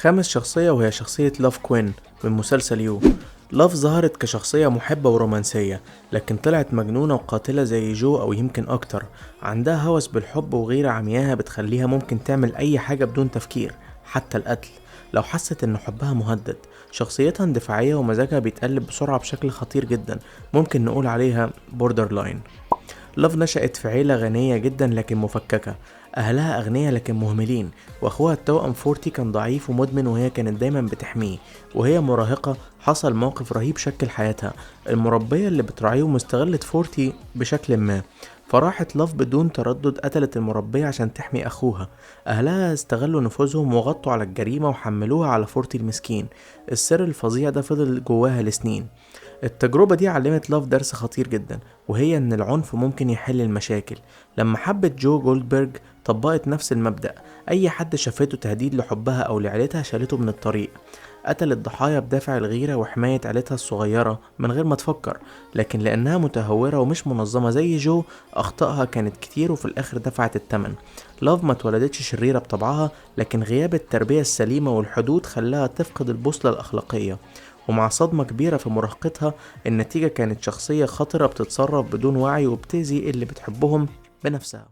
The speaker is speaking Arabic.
خامس شخصية وهي شخصية لاف كوين من مسلسل يو. لاف ظهرت كشخصية محبة ورومانسية، لكن طلعت مجنونة وقاتلة زي جو أو يمكن أكتر. عندها هوس بالحب وغيرة عمياها بتخليها ممكن تعمل أي حاجة بدون تفكير، حتى القتل، لو حست إن حبها مهدد. شخصيتها اندفاعية ومزاجها بيتقلب بسرعة بشكل خطير جدا، ممكن نقول عليها بوردر لاين. لاف نشأت في عيلة غنية جدا لكن مفككة، أهلها أغنياء لكن مهملين، وأخوها التوأم فورتي كان ضعيف ومدمن وهي كانت دايما بتحميه. وهي مراهقة حصل موقف رهيب شكل حياتها. المربية اللي بتراعيهم استغلت فورتي بشكل ما، فراحت لاف بدون تردد قتلت المربية عشان تحمي أخوها. أهلها استغلوا نفوذهم وغطوا على الجريمة وحملوها على فورتي المسكين. السر الفظيع ده فضل جواها لسنين. التجربة دي علمت لاف درس خطير جدا، وهي ان العنف ممكن يحل المشاكل. لما حبت جو جولدبرج طبقت نفس المبدأ، اي حد شافته تهديد لحبها او لعيلتها شالته من الطريق. قتلت ضحايا بدافع الغيرة وحماية عيلتها الصغيرة من غير ما تفكر، لكن لأنها متهورة ومش منظمة زي جو أخطائها كانت كتير وفي الآخر دفعت التمن. لاف ما اتولدتش شريرة بطبعها، لكن غياب التربية السليمة والحدود خلاها تفقد البوصلة الأخلاقية. ومع صدمة كبيرة في مراهقتها، النتيجة كانت شخصية خطرة بتتصرف بدون وعي وبتأذي اللي بتحبهم بنفسها.